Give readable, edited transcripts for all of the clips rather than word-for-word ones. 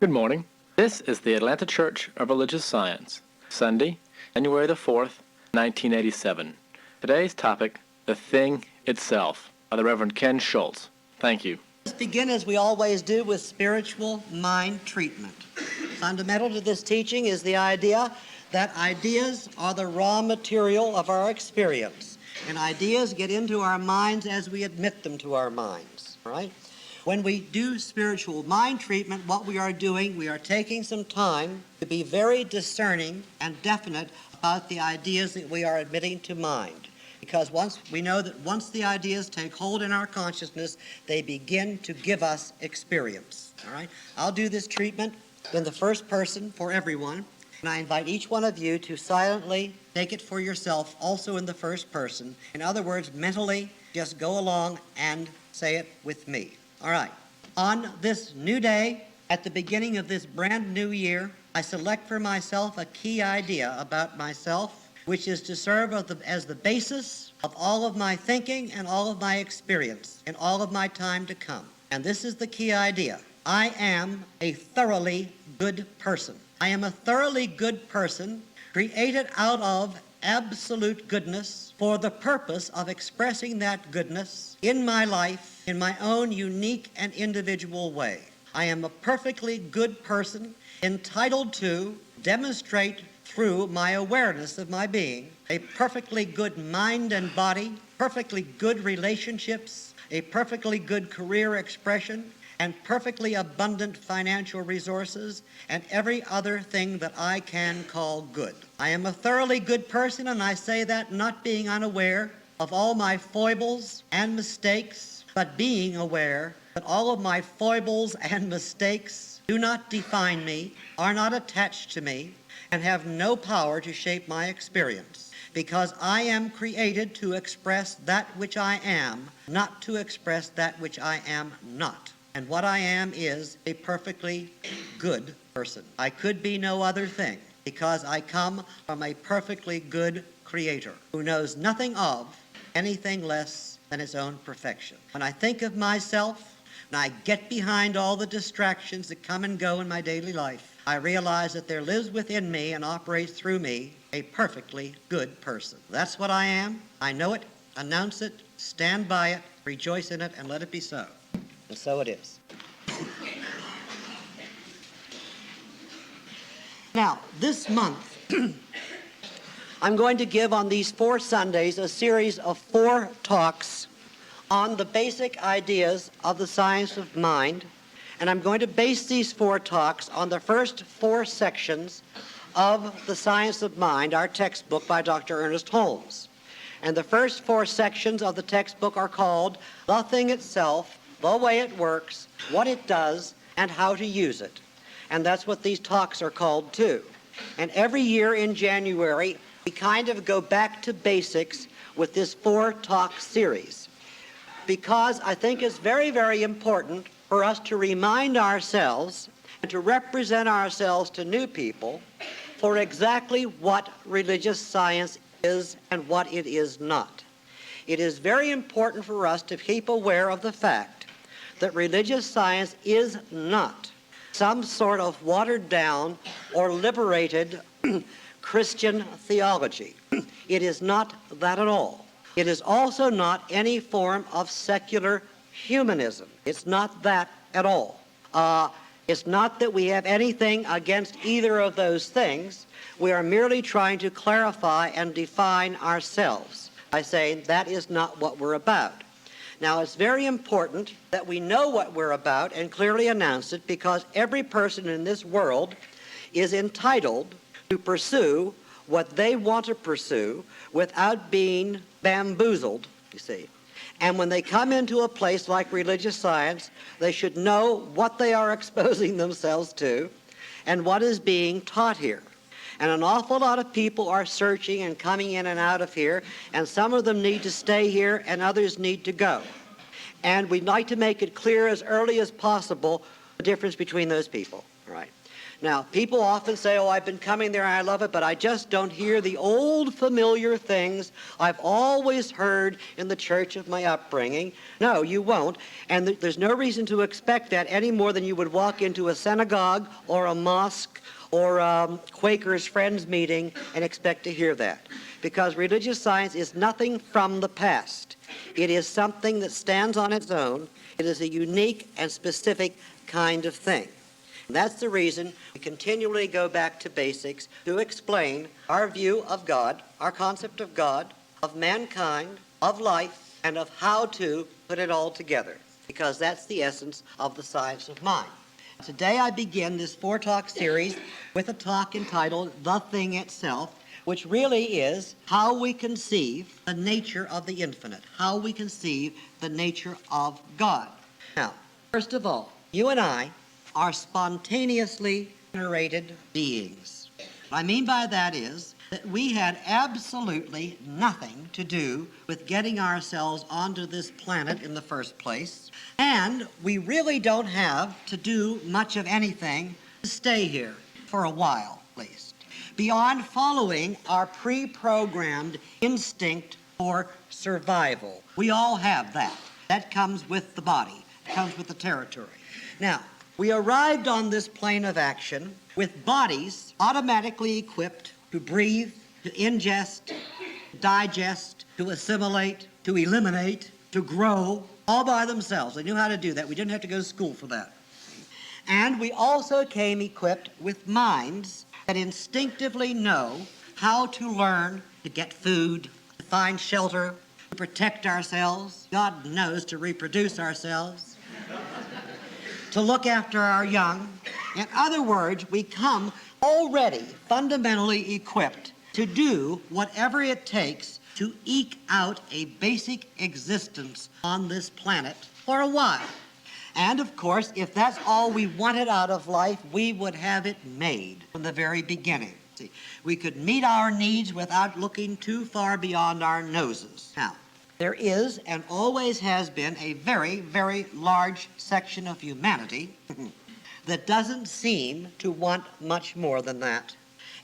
Good morning. This is the Atlanta Church of Religious Science, Sunday, January the 4th, 1987. Today's topic, The Thing Itself, by the Reverend Ken Shultz. Thank you. Let's begin, as we always do, with spiritual mind treatment. Fundamental to this teaching is the idea that ideas are the raw material of our experience, and ideas get into our minds as we admit them to our minds, right? When we do spiritual mind treatment, what we are doing, we are taking some time to be very discerning and definite about the ideas that we are admitting to mind. Because we know that once the ideas take hold in our consciousness, they begin to give us experience. All right? I'll do this treatment in the first person for everyone, and I invite each one of you to silently take it for yourself, also in the first person. In other words, mentally, just go along and say it with me. All right. On this new day, at the beginning of this brand new year, I select for myself a key idea about myself, which is to serve as the basis of all of my thinking and all of my experience in all of my time to come. And this is the key idea. I am a thoroughly good person. I am a thoroughly good person created out of absolute goodness for the purpose of expressing that goodness in my life in my own unique and individual way. I am a perfectly good person entitled to demonstrate through my awareness of my being a perfectly good mind and body, perfectly good relationships, a perfectly good career expression, and perfectly abundant financial resources, and every other thing that I can call good. I am a thoroughly good person, and I say that not being unaware of all my foibles and mistakes, but being aware that all of my foibles and mistakes do not define me, are not attached to me, and have no power to shape my experience, because I am created to express that which I am, not to express that which I am not. And what I am is a perfectly good person. I could be no other thing, because I come from a perfectly good Creator who knows nothing of anything less than his own perfection. When I think of myself, when I get behind all the distractions that come and go in my daily life, I realize that there lives within me and operates through me a perfectly good person. That's what I am. I know it, announce it, stand by it, rejoice in it, and let it be so. And so it is. Now, this month, I'm going to give on these 4 Sundays a series of 4 talks on the basic ideas of the science of mind, and I'm going to base these 4 talks on the first 4 sections of The Science of Mind, our textbook by Dr. Ernest Holmes. And the first 4 sections of the textbook are called The Thing Itself, The Way It Works, What It Does, and How to Use It. And that's what these talks are called too. And every year in January, we kind of go back to basics with this 4-talk series, because I think it's very, very important for us to remind ourselves and to represent ourselves to new people for exactly what religious science is and what it is not. It is very important for us to keep aware of the fact that religious science is not some sort of watered down or liberated Christian theology. It is not that at all. It is also not any form of secular humanism. It's not that at all. It's not that we have anything against either of those things. We are merely trying to clarify and define ourselves by saying that is not what we're about. Now, it's very important that we know what we're about and clearly announce it, because every person in this world is entitled to pursue what they want to pursue without being bamboozled, you see. And when they come into a place like religious science, they should know what they are exposing themselves to and what is being taught here. And an awful lot of people are searching and coming in and out of here, and some of them need to stay here and others need to go. And we'd like to make it clear as early as possible the difference between those people, right? Now, people often say, oh, I've been coming there and I love it, but I just don't hear the old familiar things I've always heard in the church of my upbringing. No, you won't. And there's no reason to expect that any more than you would walk into a synagogue or a mosque or a Quakers Friends meeting and expect to hear that. Because religious science is nothing from the past. It is something that stands on its own. It is a unique and specific kind of thing. And that's the reason we continually go back to basics to explain our view of God, our concept of God, of mankind, of life, and of how to put it all together, because that's the essence of the science of mind. Today I begin this four-talk series with a talk entitled The Thing Itself, which really is how we conceive the nature of the infinite, how we conceive the nature of God. Now, first of all, you and I are spontaneously generated beings. What I mean by that is that we had absolutely nothing to do with getting ourselves onto this planet in the first place, and we really don't have to do much of anything to stay here for a while, at least, beyond following our pre-programmed instinct for survival. We all have that. That comes with the body. It comes with the territory. Now, we arrived on this plane of action with bodies automatically equipped to breathe, to ingest, to digest, to assimilate, to eliminate, to grow, all by themselves. They knew how to do that. We didn't have to go to school for that. And we also came equipped with minds that instinctively know how to learn to get food, to find shelter, to protect ourselves, God knows, to reproduce ourselves, to look after our young. In other words, we come already fundamentally equipped to do whatever it takes to eke out a basic existence on this planet for a while. And of course, if that's all we wanted out of life, we would have it made from the very beginning. See, we could meet our needs without looking too far beyond our noses. Now, there is and always has been a very, very large section of humanity that doesn't seem to want much more than that.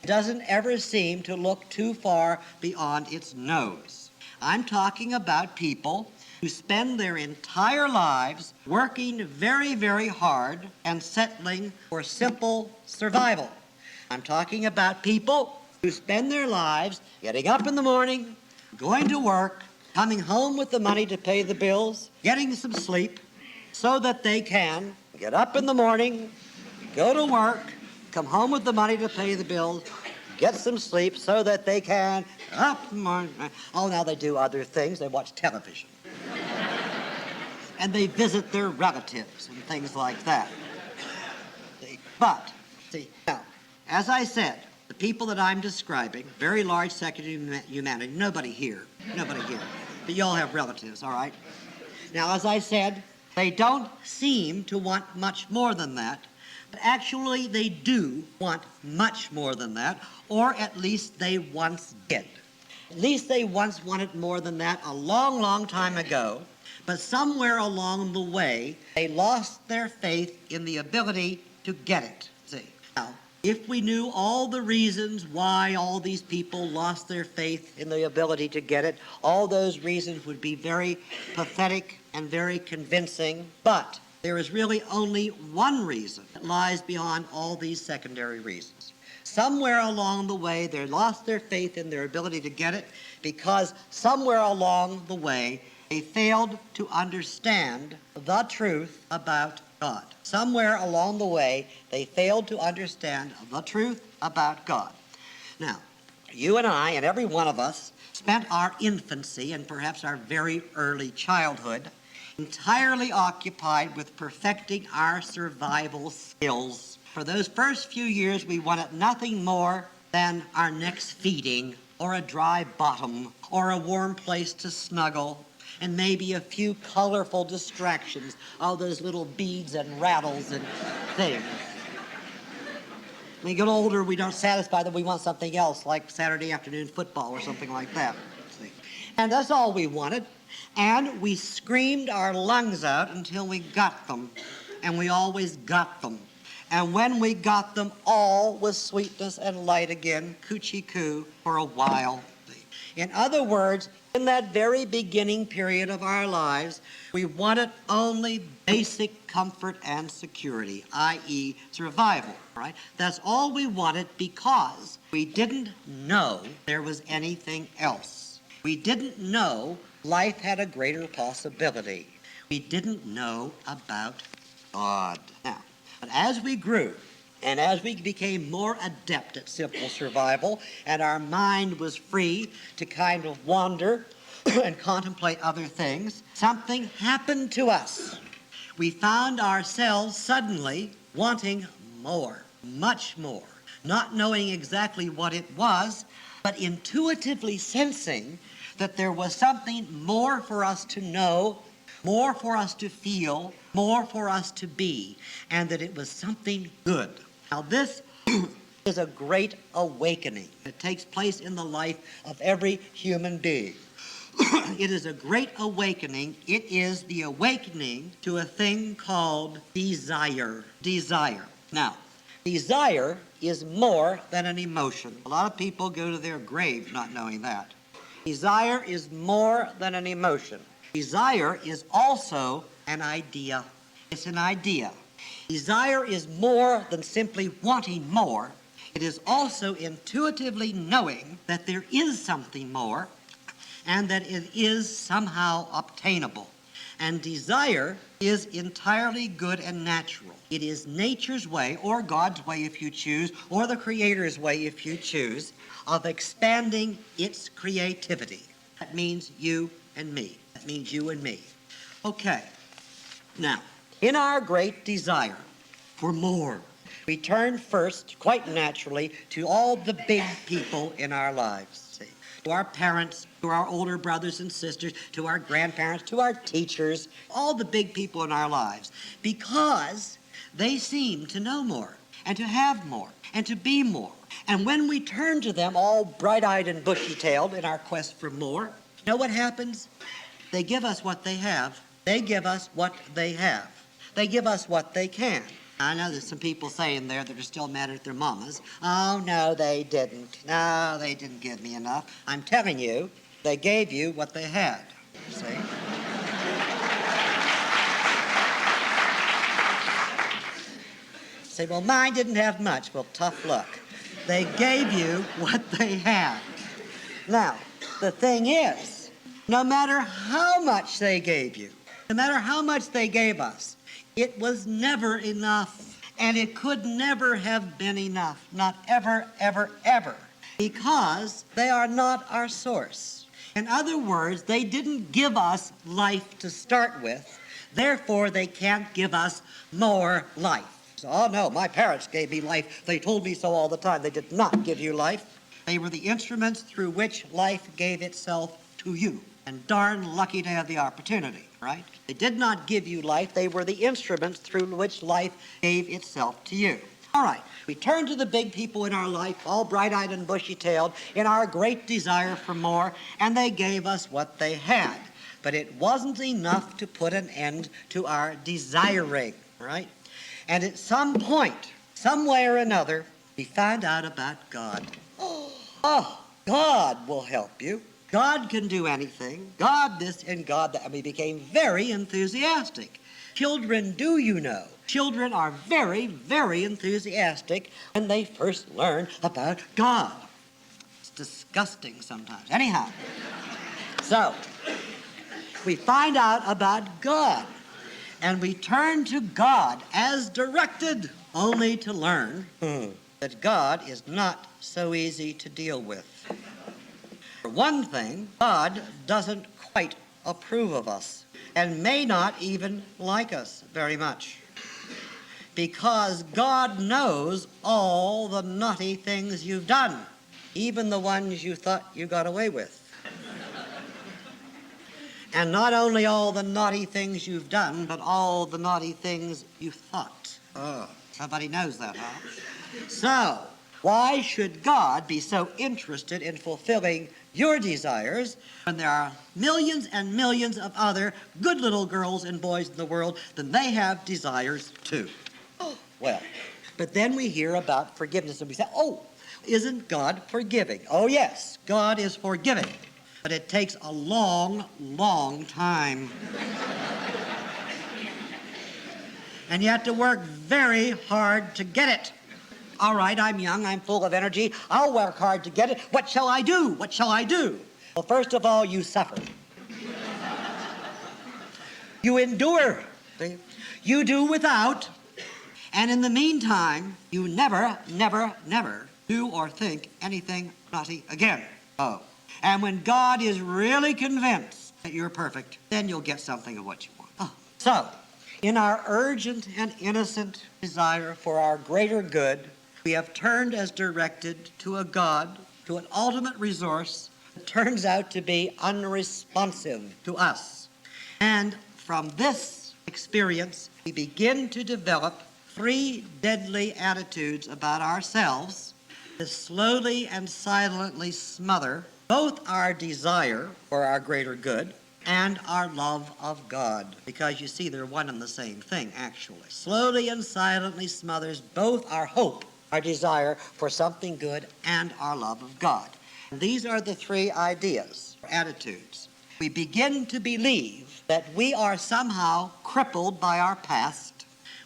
It doesn't ever seem to look too far beyond its nose. I'm talking about people who spend their entire lives working very, very hard and settling for simple survival. I'm talking about people who spend their lives getting up in the morning, going to work, coming home with the money to pay the bills, getting some sleep, so that they can get up in the morning, go to work, come home with the money to pay the bills, get some sleep, so that they can up in the morning. Oh, now they do other things. They watch television. And they visit their relatives and things like that. But, now, as I said, the people that I'm describing, very large section of humanity, nobody here, but you all have relatives, all right? Now, as I said, they don't seem to want much more than that, but actually they do want much more than that, or at least they once did. At least they once wanted more than that a long, long time ago, but somewhere along the way, they lost their faith in the ability to get it. See, now, if we knew all the reasons why all these people lost their faith in the ability to get it, all those reasons would be very pathetic and very convincing. But there is really only one reason that lies beyond all these secondary reasons. Somewhere along the way, they lost their faith in their ability to get it because somewhere along the way, they failed to understand the truth about God. Somewhere along the way, they failed to understand the truth about God. Now, you and I, and every one of us, spent our infancy and perhaps our very early childhood entirely occupied with perfecting our survival skills. For those first few years, we wanted nothing more than our next feeding, or a dry bottom, or a warm place to snuggle, and maybe a few colorful distractions, all those little beads and rattles and things. When we get older, we don't satisfy them. We want something else, like Saturday afternoon football or something like that. See? And that's all we wanted. And we screamed our lungs out until we got them. And we always got them. And when we got them, all was sweetness and light again, coochie coo for a while. In other words, in that very beginning period of our lives, we wanted only basic comfort and security, i.e. survival, right? That's all we wanted because we didn't know there was anything else. We didn't know life had a greater possibility. We didn't know about God. Now, but as we grew, and as we became more adept at simple survival, and our mind was free to kind of wander and contemplate other things, something happened to us. We found ourselves suddenly wanting more, much more, not knowing exactly what it was, but intuitively sensing that there was something more for us to know, more for us to feel, more for us to be, and that it was something good. Now, this is a great awakening. It takes place in the life of every human being. It is a great awakening. It is the awakening to a thing called desire. Desire. Now, desire is more than an emotion. A lot of people go to their grave not knowing that. Desire is more than an emotion. Desire is also an idea. It's an idea. Desire is more than simply wanting more. It is also intuitively knowing that there is something more and that it is somehow obtainable. And desire is entirely good and natural. It is nature's way, or God's way if you choose, or the Creator's way if you choose, of expanding its creativity. That means you and me. That means you and me. Okay. Now, in our great desire for more, we turn first, quite naturally, to all the big people in our lives. See, to our parents, to our older brothers and sisters, to our grandparents, to our teachers, all the big people in our lives, because they seem to know more, and to have more, and to be more. And when we turn to them, all bright-eyed and bushy-tailed in our quest for more, you know what happens? They give us what they have. They give us what they have. They give us what they can. I know there's some people saying there that are still mad at their mamas. Oh, no, they didn't. No, they didn't give me enough. I'm telling you, they gave you what they had. See? Say, well, mine didn't have much. Well, tough luck. They gave you what they had. Now, the thing is, no matter how much they gave you, no matter how much they gave us, it was never enough, and it could never have been enough, not ever, ever, ever, because they are not our source. In other words, they didn't give us life to start with, therefore they can't give us more life. So, oh no, my parents gave me life. They told me so all the time. They did not give you life. They were the instruments through which life gave itself to you. And darn lucky to have the opportunity, right? They did not give you life. They were the instruments through which life gave itself to you. All right, we turn to the big people in our life, all bright-eyed and bushy-tailed, in our great desire for more, and they gave us what they had. But it wasn't enough to put an end to our desiring, right? And at some point, some way or another, we found out about God. Oh, God will help you. God can do anything. God this and God that. And we became very enthusiastic. Children, do you know? Children are very, very enthusiastic when they first learn about God. It's disgusting sometimes. Anyhow, so we find out about God. And we turn to God as directed, only to learn that God is not so easy to deal with. For one thing, God doesn't quite approve of us and may not even like us very much, because God knows all the naughty things you've done, even the ones you thought you got away with. And not only all the naughty things you've done, but all the naughty things you thought. Oh, somebody knows that, huh? So, why should God be so interested in fulfilling your desires when there are millions and millions of other good little girls and boys in the world, then they have desires too? Well, But then we hear about forgiveness and we say, oh, isn't God forgiving? Oh, yes, God is forgiving. But it takes a long, long time. And you have to work very hard to get it. All right, I'm young, I'm full of energy. I'll work hard to get it. What shall I do? What shall I do? Well, first of all, you suffer. You endure. See? You do without. And in the meantime, you never, never, never do or think anything naughty again. Oh. And when God is really convinced that you're perfect, then you'll get something of what you want. Oh. So, in our urgent and innocent desire for our greater good, we have turned as directed to a God, to an ultimate resource that turns out to be unresponsive to us. And from this experience, we begin to develop 3 deadly attitudes about ourselves that slowly and silently smother both our desire for our greater good and our love of God. Because you see, they're one and the same thing, actually. Slowly and silently smothers both our hope, our desire for something good, and our love of God. And these are the 3 ideas, attitudes. We begin to believe that we are somehow crippled by our past.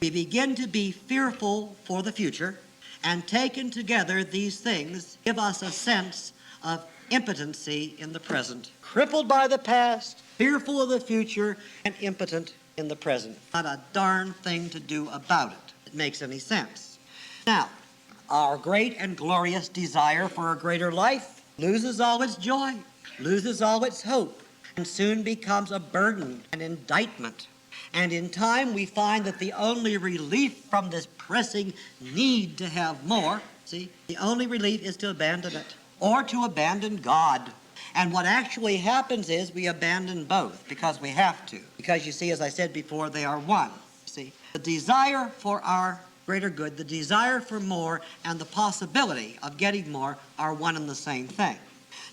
We begin to be fearful for the future, and taken together, these things give us a sense of impotency in the present. Crippled by the past, fearful of the future, and impotent in the present. Not a darn thing to do about it. It makes any sense. Now, our great and glorious desire for a greater life loses all its joy, loses all its hope, and soon becomes a burden, an indictment. And in time, we find that the only relief from this pressing need to have more, see, the only relief is to abandon it, or to abandon God. And what actually happens is we abandon both, because we have to. Because you see, as I said before, they are one. See, the desire for our greater good, the desire for more, and the possibility of getting more are one and the same thing.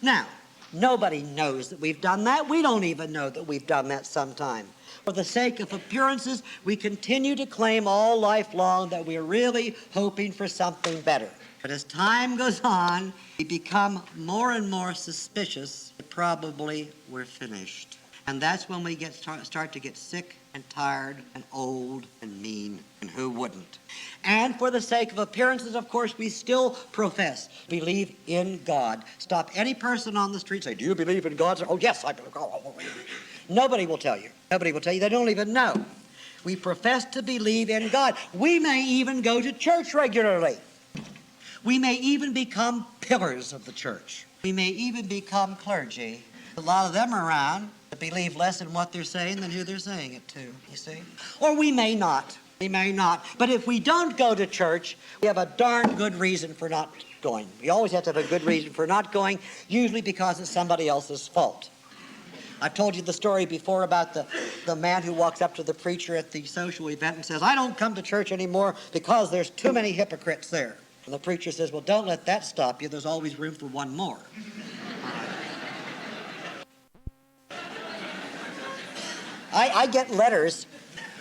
Now, nobody knows that we've done that. We don't even know that we've done that sometime. For the sake of appearances, we continue to claim all life long that we're really hoping for something better. But as time goes on, we become more and more suspicious that probably we're finished. And that's when we start to get sick and tired and old and mean, and who wouldn't? And for the sake of appearances, of course, we still profess, believe in God. Stop any person on the street, say, do you believe in God? Say, oh, yes, I believe in God. Nobody will tell you. Nobody will tell you. They don't even know. We profess to believe in God. We may even go to church regularly. We may even become pillars of the church. We may even become clergy. A lot of them are around that believe less in what they're saying than who they're saying it to, you see. Or we may not. We may not. But if we don't go to church, we have a darn good reason for not going. We always have to have a good reason for not going, usually because it's somebody else's fault. I've told you the story before about the man who walks up to the preacher at the social event and says, I don't come to church anymore because there's too many hypocrites there. And the preacher says, well, don't let that stop you. There's always room for one more. I get letters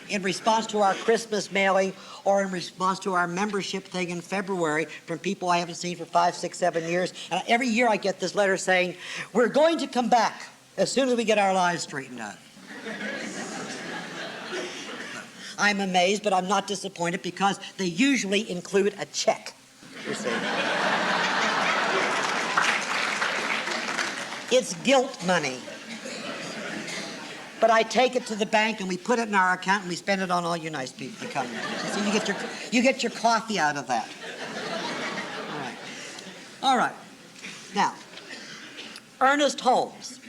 in response to our Christmas mailing or in response to our membership thing in February from people I haven't seen for 5, 6, 7 years. And every year I get this letter saying, we're going to come back as soon as we get our lives straightened out. I'm amazed, but I'm not disappointed because they usually include a check, you see. It's guilt money. But I take it to the bank and we put it in our account and we spend it on all you nice people who come here. So you get your coffee out of that. All right. All right. Now, Ernest Holmes,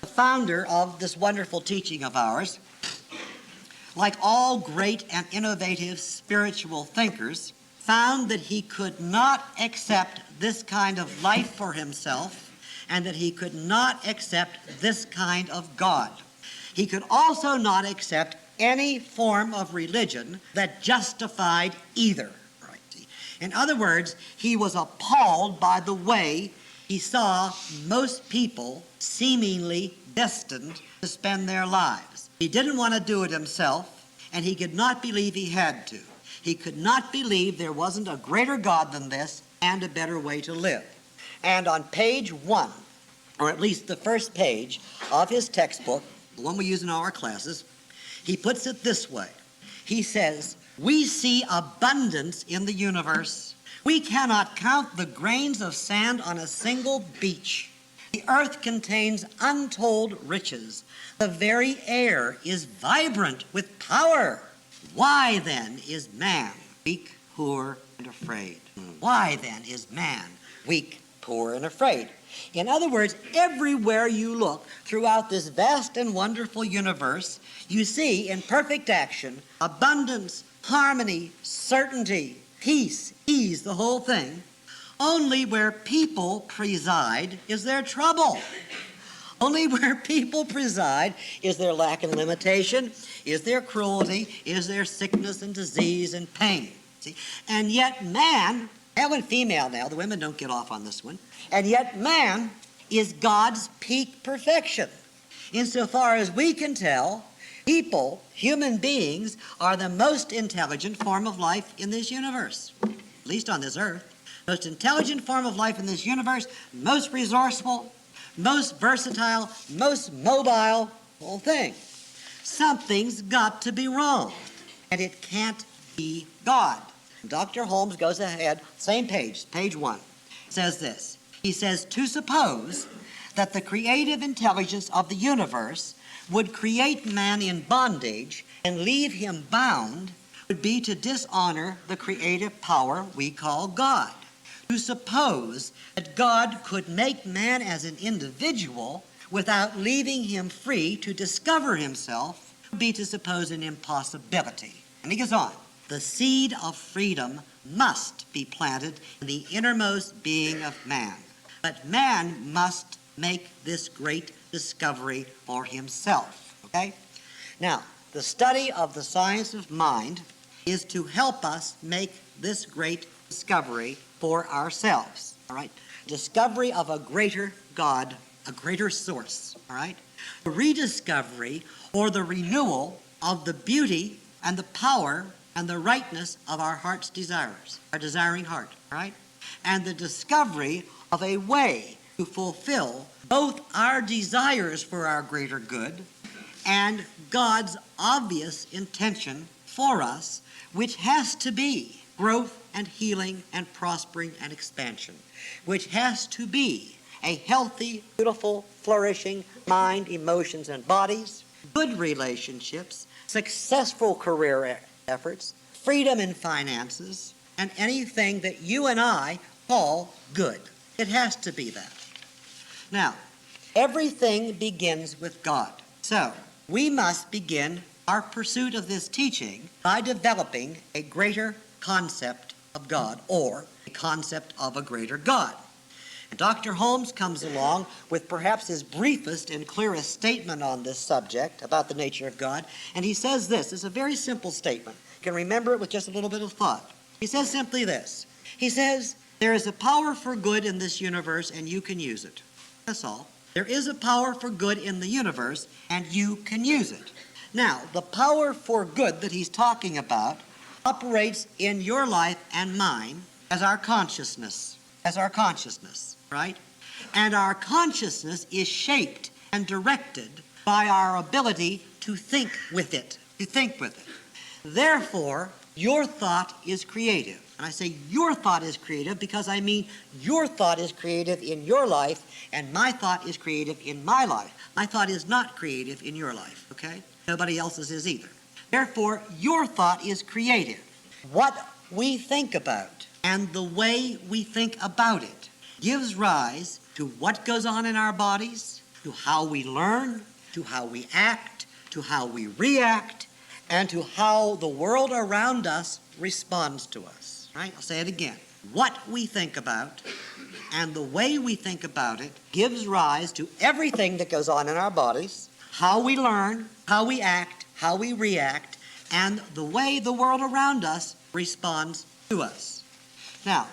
the founder of this wonderful teaching of ours, like all great and innovative spiritual thinkers, found that he could not accept this kind of life for himself and that he could not accept this kind of God. He could also not accept any form of religion that justified either. Right? In other words, he was appalled by the way he saw most people seemingly destined to spend their lives. He didn't want to do it himself, and he could not believe he had to. He could not believe there wasn't a greater God than this and a better way to live. And on page 1, or at least the first page of his textbook, the one we use in all our classes, he puts it this way. He says, "We see abundance in the universe. We cannot count the grains of sand on a single beach. The earth contains untold riches. The very air is vibrant with power. Why then is man weak, poor, and afraid? Why then is man weak, poor, and afraid?" In other words, everywhere you look throughout this vast and wonderful universe, you see in perfect action abundance, harmony, certainty, peace, ease, the whole thing. Only where people preside is there trouble. Only where people preside is there lack and limitation, is there cruelty, is there sickness and disease and pain. See? And yet man, male and female now, the women don't get off on this one, and yet man is God's peak perfection. Insofar as we can tell, people, human beings, are the most intelligent form of life in this universe, at least on this earth. Most intelligent form of life in this universe, most resourceful, most versatile, most mobile, whole thing. Something's got to be wrong, and it can't be God. Dr. Holmes goes ahead, same page, page 1, says this. He says, "To suppose that the creative intelligence of the universe would create man in bondage and leave him bound would be to dishonor the creative power we call God. To suppose that God could make man as an individual without leaving him free to discover himself would be to suppose an impossibility." And he goes on, "The seed of freedom must be planted in the innermost being of man. But man must make this great discovery for himself." Okay? Now, the study of the science of mind is to help us make this great discovery for ourselves. All right? Discovery of a greater God, a greater source. All right? The rediscovery or the renewal of the beauty and the power and the rightness of our heart's desires, our desiring heart. All right? And the discovery of a way to fulfill both our desires for our greater good and God's obvious intention for us, which has to be growth and healing and prospering and expansion, which has to be a healthy, beautiful, flourishing mind, emotions, and bodies, good relationships, successful career efforts, freedom in finances, and anything that you and I call good. It has to be that. Now, everything begins with God. So, we must begin our pursuit of this teaching by developing a greater concept of God, or a concept of a greater God. And Dr. Holmes comes along with perhaps his briefest and clearest statement on this subject about the nature of God, and he says this. It's a very simple statement. You can remember it with just a little bit of thought. He says simply this. He says, "There is a power for good in this universe, and you can use it." That's all. There is a power for good in the universe, and you can use it. Now, the power for good that he's talking about operates in your life and mine as our consciousness, right? And our consciousness is shaped and directed by our ability to think with it, Therefore, your thought is creative. And I say your thought is creative because I mean your thought is creative in your life and my thought is creative in my life. My thought is not creative in your life, okay? Nobody else's is either. Therefore, your thought is creative. What we think about and the way we think about it gives rise to what goes on in our bodies, to how we learn, to how we act, to how we react, and to how the world around us responds to us. Right? I'll say it again. What we think about and the way we think about it gives rise to everything that goes on in our bodies, how we learn, how we act, how we react, and the way the world around us responds to us. Now,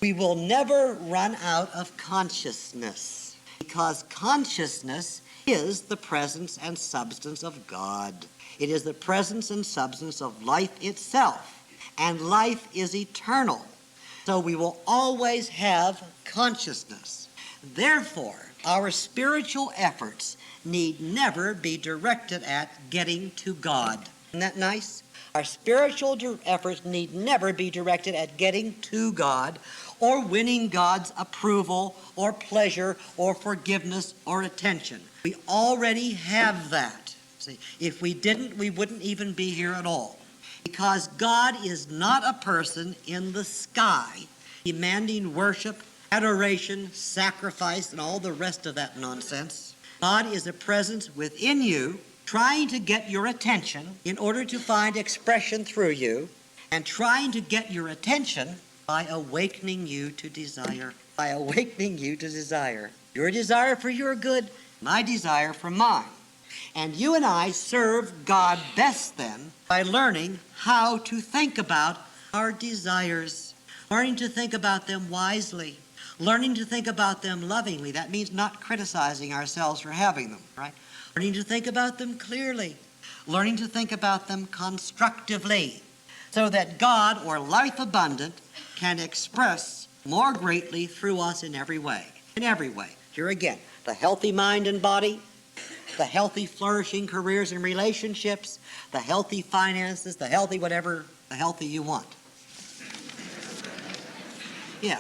we will never run out of consciousness because consciousness is the presence and substance of God. It is the presence and substance of life itself, and life is eternal. So we will always have consciousness. Therefore, our spiritual efforts need never be directed at getting to God. Isn't that nice? Our spiritual efforts need never be directed at getting to God or winning God's approval or pleasure or forgiveness or attention. We already have that. See, if we didn't, we wouldn't even be here at all. Because God is not a person in the sky demanding worship, adoration, sacrifice, and all the rest of that nonsense. God is a presence within you trying to get your attention in order to find expression through you, and trying to get your attention by awakening you to desire. By awakening you to desire. Your desire for your good, my desire for mine. And you and I serve God best then by learning how to think about our desires, learning to think about them wisely, learning to think about them lovingly. That means not criticizing ourselves for having them, right? Learning to think about them clearly, learning to think about them constructively, so that God, or life abundant, can express more greatly through us in every way. In every way. Here again, the healthy mind and body, the healthy flourishing careers and relationships, the healthy finances, the healthy whatever, the healthy you want. Yeah.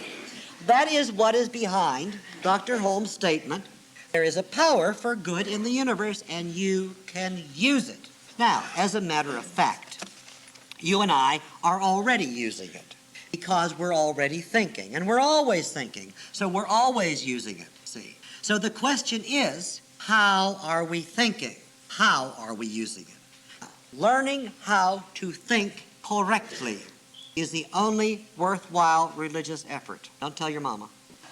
That is what is behind Dr. Holmes' statement. There is a power for good in the universe, and you can use it. Now, as a matter of fact, you and I are already using it because we're already thinking, and we're always thinking, so we're always using it, see. So the question is, how are we thinking? How are we using it? Learning how to think correctly is the only worthwhile religious effort. Don't tell your mama.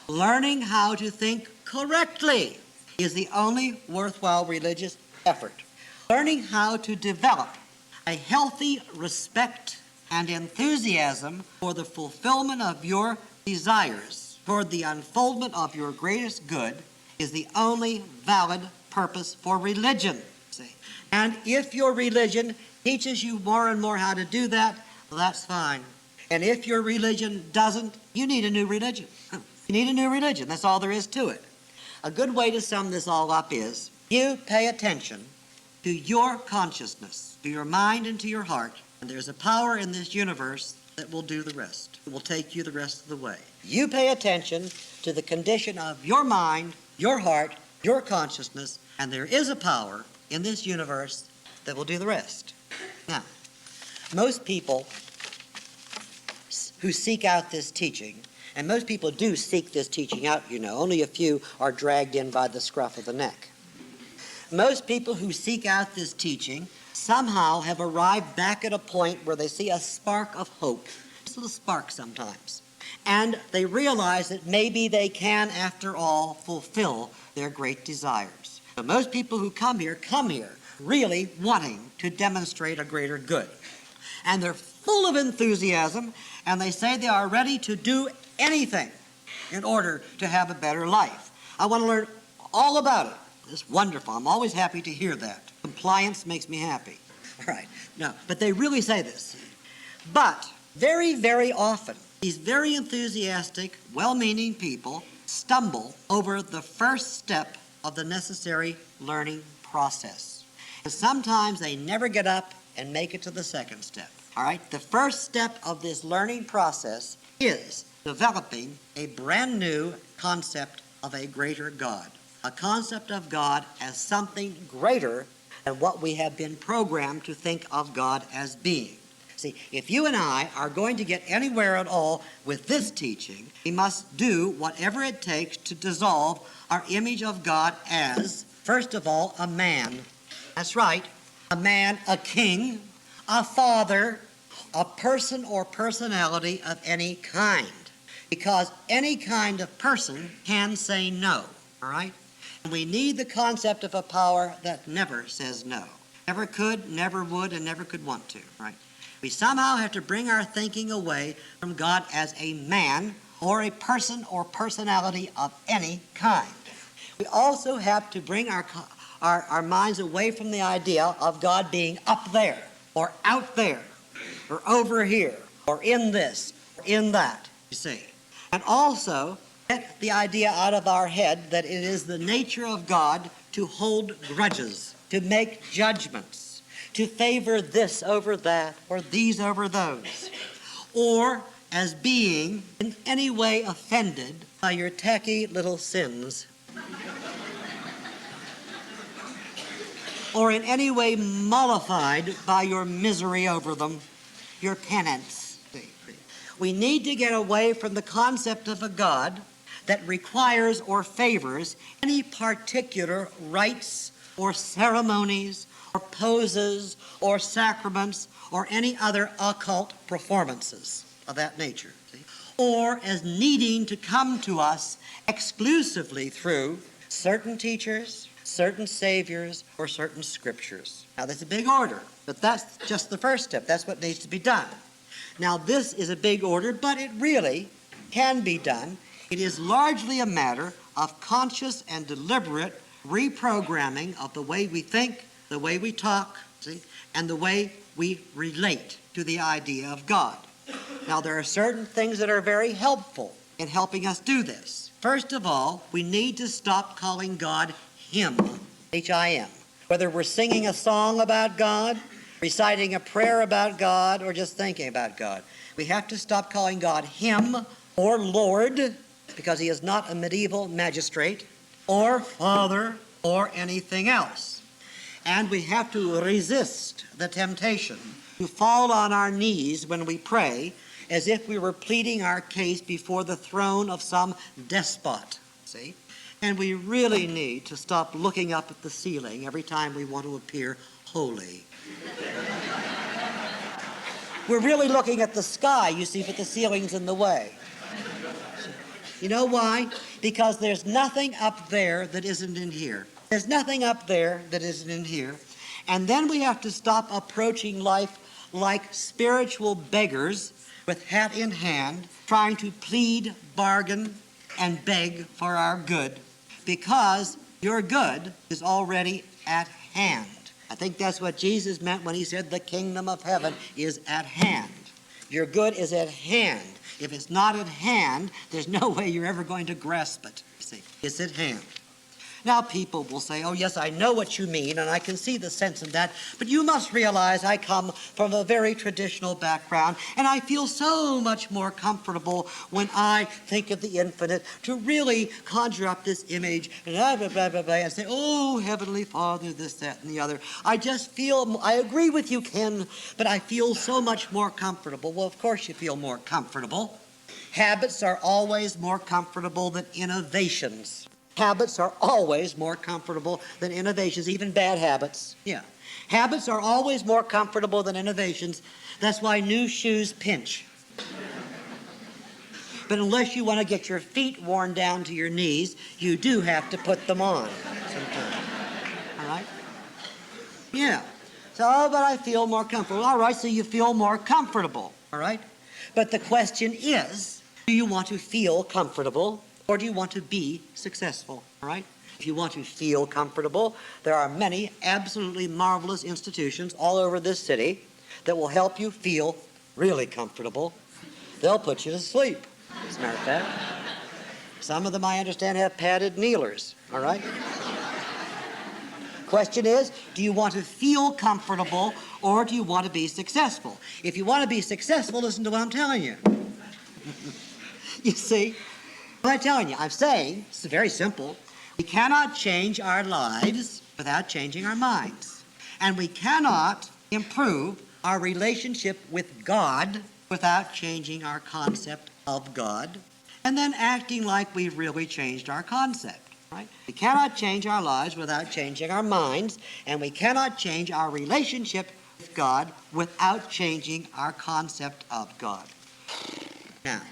Learning how to think correctly is the only worthwhile religious effort. Learning how to develop a healthy respect and enthusiasm for the fulfillment of your desires, toward the unfoldment of your greatest good, is the only valid purpose for religion. See? And if your religion teaches you more and more how to do that, well, that's fine. And if your religion doesn't, you need a new religion. You need a new religion. That's all there is to it. A good way to sum this all up is you pay attention to your consciousness, to your mind and to your heart, and there's a power in this universe that will do the rest. It will take you the rest of the way. You pay attention to the condition of your mind, your heart, your consciousness, and there is a power in this universe that will do the rest. Now, most people who seek out this teaching, and most people do seek this teaching out, you know, only a few are dragged in by the scruff of the neck. Most people who seek out this teaching somehow have arrived back at a point where they see a spark of hope, just a little spark sometimes, and they realize that maybe they can, after all, fulfill their great desires. So most people who come here really wanting to demonstrate a greater good. And they're full of enthusiasm, and they say they are ready to do anything in order to have a better life. I want to learn all about it. It's wonderful. I'm always happy to hear that. Compliance makes me happy. All right. No, but they really say this. But very, very often, these very enthusiastic, well-meaning people stumble over the first step of the necessary learning process. And sometimes they never get up and make it to the second step. All right? The first step of this learning process is developing a brand new concept of a greater God. A concept of God as something greater than what we have been programmed to think of God as being. See, if you and I are going to get anywhere at all with this teaching, we must do whatever it takes to dissolve our image of God as, first of all, a man. That's right, a man, a king, a father, a person or personality of any kind. Because any kind of person can say no, all right? And we need the concept of a power that never says no. Never could, never would, and never could want to, right? We somehow have to bring our thinking away from God as a man or a person or personality of any kind. We also have to bring our our minds away from the idea of God being up there, or out there, or over here, or in this, or in that, you see. And also, get the idea out of our head that it is the nature of God to hold grudges, to make judgments, to favor this over that, or these over those, or as being in any way offended by your tacky little sins, or in any way mollified by your misery over them, your penance. We need to get away from the concept of a God that requires or favors any particular rites or ceremonies or poses or sacraments or any other occult performances of that nature, or as needing to come to us exclusively through certain teachers, certain saviors, or certain scriptures. Now, that's a big order, but that's just the first step. That's what needs to be done. Now, this is a big order, but it really can be done. It is largely a matter of conscious and deliberate reprogramming of the way we think, the way we talk, and the way we relate to the idea of God. Now, there are certain things that are very helpful in helping us do this. First of all, we need to stop calling God Him, H-I-M. Whether we're singing a song about God, reciting a prayer about God, or just thinking about God. We have to stop calling God Him or Lord, because He is not a medieval magistrate, or Father, or anything else. And we have to resist the temptation to fall on our knees when we pray as if we were pleading our case before the throne of some despot, see? And we really need to stop looking up at the ceiling every time we want to appear holy. We're really looking at the sky, you see, but the ceiling's in the way. You know why? Because there's nothing up there that isn't in here. There's nothing up there that isn't in here. And then we have to stop approaching life like spiritual beggars with hat in hand, trying to plead, bargain, and beg for our good, because your good is already at hand. I think that's what Jesus meant when He said the kingdom of heaven is at hand. Your good is at hand. If it's not at hand, there's no way you're ever going to grasp it. See, it's at hand. Now, people will say, oh, yes, I know what you mean, and I can see the sense in that, but you must realize I come from a very traditional background, and I feel so much more comfortable when I think of the infinite to really conjure up this image and blah, blah, blah, blah, blah, and say, oh, Heavenly Father, this, that, and the other. I just feel, I agree with you, Ken, but I feel so much more comfortable. Well, of course you feel more comfortable. Habits are always more comfortable than innovations. Habits are always more comfortable than innovations, even bad habits. Yeah. Habits are always more comfortable than innovations. That's why new shoes pinch. But unless you want to get your feet worn down to your knees, you do have to put them on sometimes. All right? Yeah. So, oh, but I feel more comfortable. All right, so you feel more comfortable. All right? But the question is, do you want to feel comfortable? Or do you want to be successful, all right? If you want to feel comfortable, there are many absolutely marvelous institutions all over this city that will help you feel really comfortable. They'll put you to sleep, as a matter of fact. Some of them, I understand, have padded kneelers, all right? Question is, do you want to feel comfortable or do you want to be successful? If you want to be successful, listen to what I'm telling you. You see? What I'm telling you, I'm saying, it's very simple. We cannot change our lives without changing our minds. And we cannot improve our relationship with God without changing our concept of God and then acting like we've really changed our concept. Right? We cannot change our lives without changing our minds, and we cannot change our relationship with God without changing our concept of God. Now,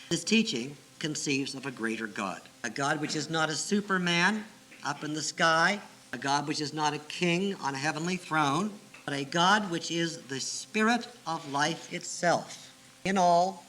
this teaching conceives of a greater God, a God which is not a superman up in the sky, a God which is not a king on a heavenly throne, but a God which is the spirit of life itself, in all,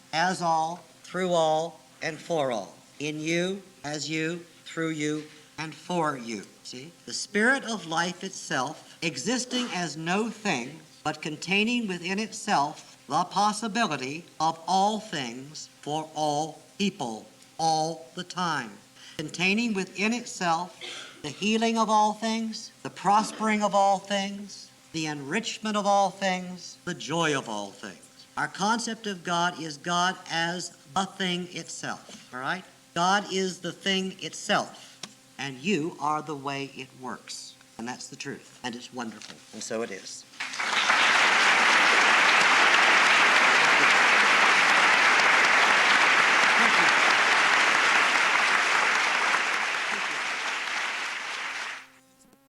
through all, and for all, in you, as you, through you, and for you. See? The spirit of life itself, existing as no thing, but containing within itself the possibility of all things for all people, all the time. Containing within itself the healing of all things, the prospering of all things, the enrichment of all things, the joy of all things. Our concept of God is God as the thing itself, all right? God is the thing itself, and you are the way it works. And that's the truth, and it's wonderful, and so it is.